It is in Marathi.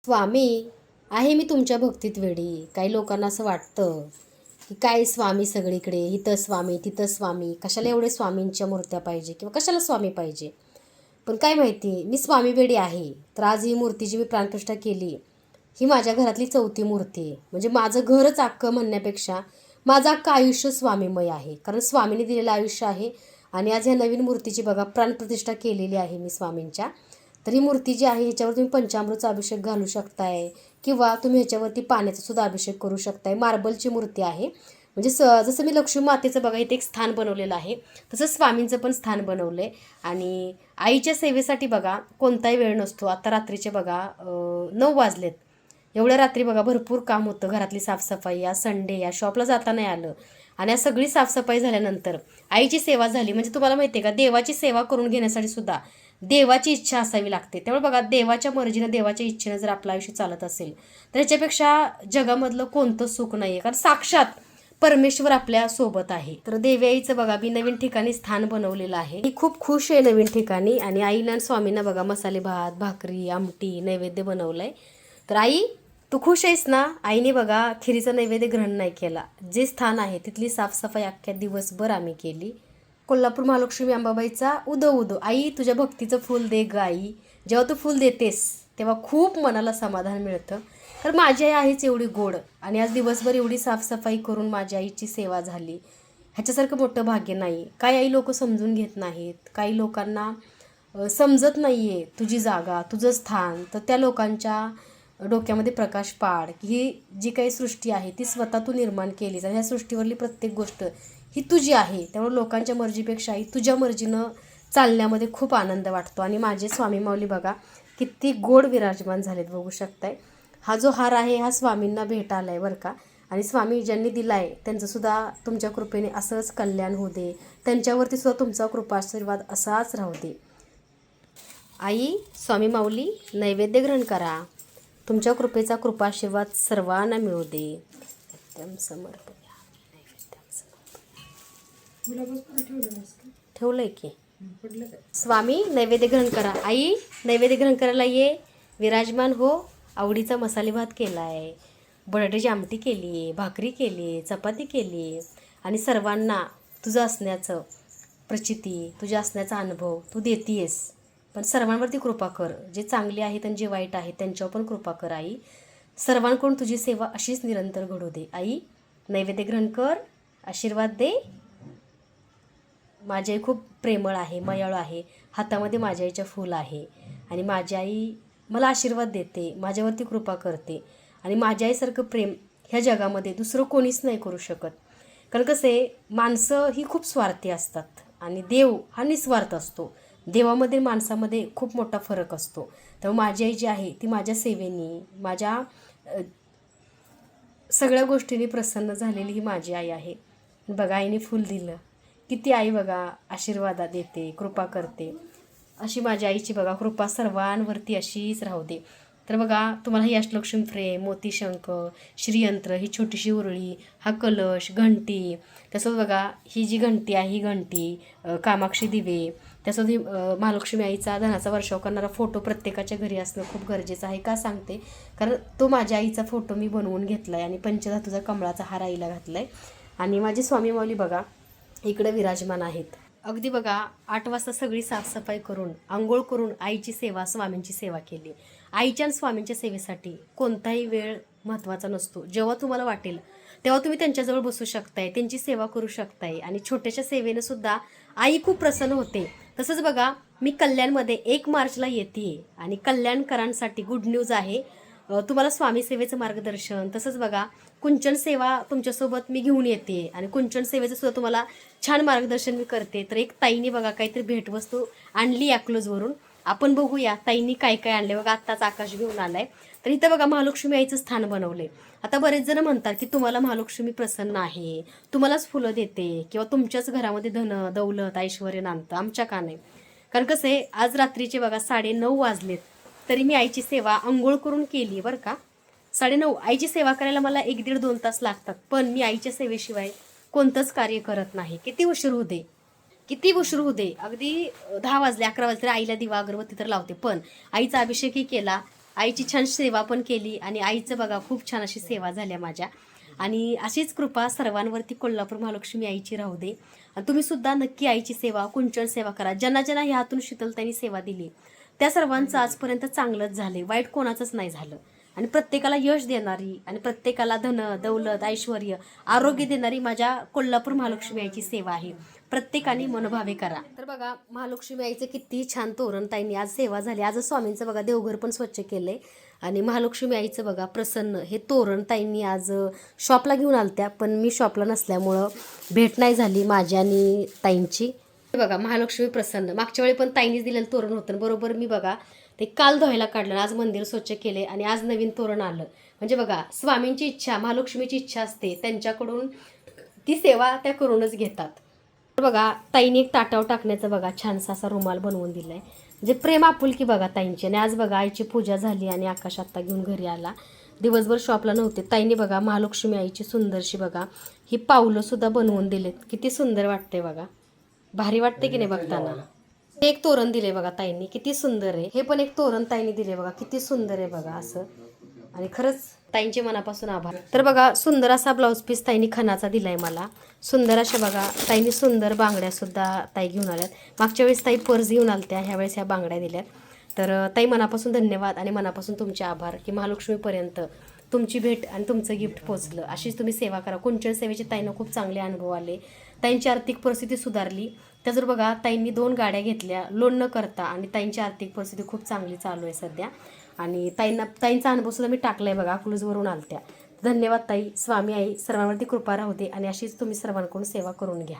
स्वामी आहे मी तुमच्या भक्तीत वेडी. काही लोकांना असं वाटतं की काय स्वामी सगळीकडे, इथं स्वामी तिथं स्वामी, कशाला एवढे स्वामींच्या मूर्त्या पाहिजे किंवा कशाला स्वामी पाहिजे. पण काय माहिती, मी स्वामी वेडी आहे. तर आज ही मूर्ती जी मी प्राणप्रतिष्ठा केली, ही माझ्या घरातली 4थी मूर्ती आहे. म्हणजे माझं घरच अख्खं म्हणण्यापेक्षा माझं अख्खं आयुष्य स्वामीमय आहे. कारण स्वामीने दिलेलं आयुष्य आहे. आणि आज ह्या नवीन मूर्तीची बघा प्राणप्रतिष्ठा केलेली आहे मी स्वामींच्या. तर ही मूर्ती जी आहे ह्याच्यावर तुम्ही पंचामृतचा अभिषेक घालू शकताय किंवा तुम्ही ह्याच्यावरती पाण्याचा सुद्धा अभिषेक करू शकताय. मार्बलची मूर्ती आहे. म्हणजे जसं मी लक्ष्मी मातेचं बघा इथे एक स्थान बनवलेलं आहे, तसं स्वामींचं पण स्थान बनवलं आहे. आणि आईच्या सेवेसाठी बघा कोणताही वेळ नसतो. आता रात्रीचे बघा 9 वाजलेत. एवढ्या रात्री बघा भरपूर काम होतं. घरातली साफसफाई, या संडे, या शॉपला जाता नाही आलं. आणि या सगळी साफसफाई झाल्यानंतर आईची सेवा झाली. म्हणजे तुम्हाला माहिती आहे का, देवाची सेवा करून घेण्यासाठी सुद्धा देवाची इच्छा असावी लागते. त्यामुळे बघा देवाच्या मर्जीनं, देवाच्या इच्छेनं जर आपलं आयुष्य चालत असेल तर ह्याच्यापेक्षा जगामधलं कोणतं सुख नाही आहे. कारण साक्षात परमेश्वर आपल्या सोबत आहे. तर देवी आईचं बघा मी नवीन ठिकाणी स्थान बनवलेलं आहे. मी खूप खुश आहे नवीन ठिकाणी. आणि आईला आणि स्वामींना बघा मसाले भात, भाकरी, आमटी, नैवेद्य बनवलंय. तर आई तू खुश आहेस ना? आईने बघा खिरीचा नैवेद्य ग्रहण नाही केला. जे स्थान आहे तिथली साफसफाई अख्ख्या दिवसभर आम्ही केली. कोल्हापूर महालक्ष्मी अंबाबाईचा उदो उदो. आई तुझ्या भक्तीचं फूल दे ग आई. जेव्हा तू फूल देतेस तेव्हा खूप मनाला समाधान मिळतं. कारण माझी आई आहेच एवढी गोड. आणि आज दिवसभर एवढी साफसफाई करून माझ्या आईची सेवा झाली. ह्याच्यासारखं मोठं भाग्य नाही. काही आई लोक समजून घेत नाहीत. काही लोकांना समजत नाही आहे तुझी जागा, तुझं स्थान. तर त्या लोकांच्या डोक्यामध्ये प्रकाश पाड की ही जी काही सृष्टी आहे ती स्वतः तू निर्माण केलीस आणि ह्या सृष्टीवरली प्रत्येक गोष्ट ही तुझी आहे. त्यामुळे लोकांच्या मर्जीपेक्षाही तुझ्या मर्जीनं चालण्यामध्ये खूप आनंद वाटतो. आणि माझे स्वामी माऊली बघा किती गोड विराजमान झालेत बघू शकताय. हा जो हार आहे हा स्वामींना भेट आला आहे बरं का. आणि स्वामी ज्यांनी दिला आहे त्यांचंसुद्धा तुमच्या कृपेने असंच कल्याण होऊ दे. त्यांच्यावरती सुद्धा तुमचा कृपाशीर्वाद असाच राहू दे. आई स्वामी माऊली नैवेद्य ग्रहण करा. तुमच्या कृपेचा कृपाशीर्वाद सर्वांना मिळू दे. नित्यं समर्पया नैवेद्यं समर्पया. ठेवलंय की स्वामी नैवेद्य ग्रहण करा. आई नैवेद्य ग्रहण करायला ये, विराजमान हो. आवडीचा मसाले भात केला आहे, बटाट्याची आमटी केली आहे, भाकरी केली आहे, चपाती केली आहे. आणि सर्वांना तुझं असण्याचं प्रचिती, तुझ्या असण्याचा अनुभव तू देतीयस. पण सर्वांवरती कृपा कर. जे चांगले आहेत आणि जे वाईट आहेत त्यांच्यावर पण कृपा कर आई. सर्वांकडून तुझी सेवा अशीच निरंतर घडू दे. आई नैवेद्य ग्रहण कर, आशीर्वाद दे. माझी आई खूप प्रेमळ आहे, मयाळू आहे. हातामध्ये माझ्या आईच्या फूल आहे. आणि माझी आई मला आशीर्वाद देते, माझ्यावरती कृपा करते. आणि माझ्या आईसारखं प्रेम ह्या जगामध्ये दुसरं कोणीच नाही करू शकत. कारण कसे माणसं ही खूप स्वार्थी असतात आणि देव हा निस्वार्थ असतो. देवामध्ये माणसामध्ये खूप मोठा फरक असतो. त्यामुळे माझी आई जी आहे ती माझ्या सेवेनी, माझ्या सगळ्या गोष्टींनी प्रसन्न झालेली ही माझी आई आहे. बघा आईने फूल दिलं, किती आई बघा आशीर्वाद देते, कृपा करते. अशी माझ्या आईची बघा कृपा सर्वांवरती अशीच राहू दे. तर बघा तुम्हाला ही अष्टलक्ष्मी फ्रेम, मोतीशंख, श्रीयंत्र, ही छोटीशी उरळी, हा कलश, घंटी, त्यासोबत बघा ही जी घंटी आहे ही घंटी, कामाक्षी दिवे, त्यासोबत ही महालक्ष्मी आईचा धनाचा वर्षाव करणारा फोटो प्रत्येकाच्या घरी असणं खूप गरजेचं आहे. का सांगते, कारण तो माझ्या आईचा फोटो मी बनवून घेतला आहे आणि पंचधातूचा कमळाचा हार आईला घातला आहे. आणि माझी स्वामी माऊली बघा इकडे विराजमान आहेत. अगदी बघा 8 वाजता सगळी साफसफाई करून आंघोळ करून आईची सेवा, स्वामींची सेवा केली. आईच्या आणि स्वामींच्या सेवेसाठी कोणताही वेळ महत्त्वाचा नसतो. जेव्हा तुम्हाला वाटेल तेव्हा तुम्ही त्यांच्याजवळ बसू शकताय, त्यांची सेवा करू शकताय. आणि छोट्याशा सेवेनं सुद्धा आई खूप प्रसन्न होते. तसंच बघा मी कल्याणमध्ये 1 मार्चला येते आणि कल्याणकरांसाठी गुड न्यूज आहे. तुम्हाला स्वामी सेवेचं मार्गदर्शन, तसंच बघा कुंचन सेवा तुमच्यासोबत मी घेऊन येते आणि कुंचन सेवेचं सुद्धा तुम्हाला छान मार्गदर्शन मी करते. तर एक ताईंनी बघा काहीतरी भेटवस्तू आणली अकलूजवरून. आपण बघूया ताईंनी काय काय आणले. बघा आत्ताच आकाश घेऊन आलाय. तर इथं बघा महालक्ष्मी आईचं स्थान बनवले. आता बरेच जण म्हणतात की तुम्हाला महालक्ष्मी प्रसन्न आहे, तुम्हालाच फुलं देते किंवा तुमच्याच घरामध्ये धन दौलत ऐश्वर्य नांदतं, आमच्या का नाही. कारण कसं आहे आज रात्रीचे बघा 9:30 वाजलेत तरी मी आईची सेवा अंघोळ करून केली बरं का. 9:30 आईची सेवा करायला मला 1-1.5-2 तास लागतात. पण मी आईच्या सेवेशिवाय कोणतंच कार्य करत नाही. किती उशीर होऊ दे, किती उशीर होऊ दे, अगदी 10 वाजले 11 वाजले तरी आईला दिवा अगरबत्ती तर लावते. पण आईचा अभिषेकही केला, आईची छान सेवा पण केली आणि आईचं बघा खूप छान अशी सेवा झाल्या माझ्या. आणि अशीच कृपा सर्वांवरती कोल्हापूर महालक्ष्मी आईची राहू दे. आणि तुम्ही सुद्धा नक्की आईची सेवा, कुंचन सेवा करा. ज्यांना ज्यांना ह्या हातून शीतलताईंनी सेवा दिली त्या सर्वांचं आजपर्यंत चांगलंच झाले, वाईट कोणाचंच नाही झालं. आणि प्रत्येकाला यश देणारी आणि प्रत्येकाला धन दौलत ऐश्वर आरोग्य देणारी माझ्या कोल्हापूर महालक्ष्मी आईची सेवा आहे. प्रत्येकाने मनोभावे करा. तर बघा महालक्ष्मी आईचं किती छान तोरण ताईंनी आज सेवा झाली. आज स्वामींचं बघा देवघर पण स्वच्छ केलंय. आणि महालक्ष्मी आईचं बघा प्रसन्न हे तोरण ताईंनी आज शॉपला घेऊन आलत्या, पण मी शॉपला नसल्यामुळं भेट नाही झाली माझी आणि ताईंची. बघा महालक्ष्मी प्रसन्न मागच्या वेळी पण ताईंनीच दिलेलं तोरण होतं बरोबर. मी बघा ते काल धुवायला काढलं, आज मंदिर स्वच्छ केले आणि आज नवीन तोरण आलं. म्हणजे बघा स्वामींची इच्छा, महालक्ष्मीची इच्छा असते, त्यांच्याकडून ती सेवा त्या करूनच घेतात. तर बघा ताईंनी एक ताटावर टाकण्याचं बघा छानसा असा रुमाल बनवून दिलाय. म्हणजे प्रेम आपुलकी बघा ताईंची. आणि आज बघा आईची पूजा झाली आणि आकाश आत्ता घेऊन घरी आला. दिवसभर शॉपला नव्हते. ताईंनी बघा महालक्ष्मी आईची सुंदरशी बघा ही पावलं सुद्धा बनवून दिलेत. किती सुंदर वाटते बघा, भारी वाटते की नाही बघताना. एक तोरण दिले बघा ताईंनी, किती सुंदर आहे. हे पण एक तोरण ताईंनी दिले बघा, किती सुंदर आहे बघा असं. आणि खरंच ताईंचे मनापासून आभार. तर बघा सुंदर असा ब्लाऊज पीस ताईंनी खणाचा दिलाय मला. सुंदर अशा बघा ताईंनी सुंदर बांगड्या सुद्धा ताई घेऊन आल्यात. मागच्या वेळेस ताई पर्स घेऊन आलत्या, ह्या वेळेस ह्या बांगड्या दिल्यात. तर ताई मनापासून धन्यवाद आणि मनापासून तुमचे आभार की महालक्ष्मीपर्यंत तुमची भेट आणि तुमचं गिफ्ट पोचलं. अशीच तुम्ही सेवा करा. कुंचन सेवेचे ताईंना खूप चांगले अनुभव आले. ताईंची आर्थिक परिस्थिती सुधारली. त्याचवर बघा ताईंनी 2 गाड्या घेतल्या लोन न करता आणि ताईंची आर्थिक परिस्थिती खूप चांगली चालू आहे सध्या. आणि ताईंचा अनुभव सुद्धा मी टाकलाय बघा, अकलूजवरून आलत्या. धन्यवाद ताई. स्वामी आई सर्वांवरती कृपा राहू दे आणि अशीच तुम्ही सर्वांकडून सेवा करून घ्या.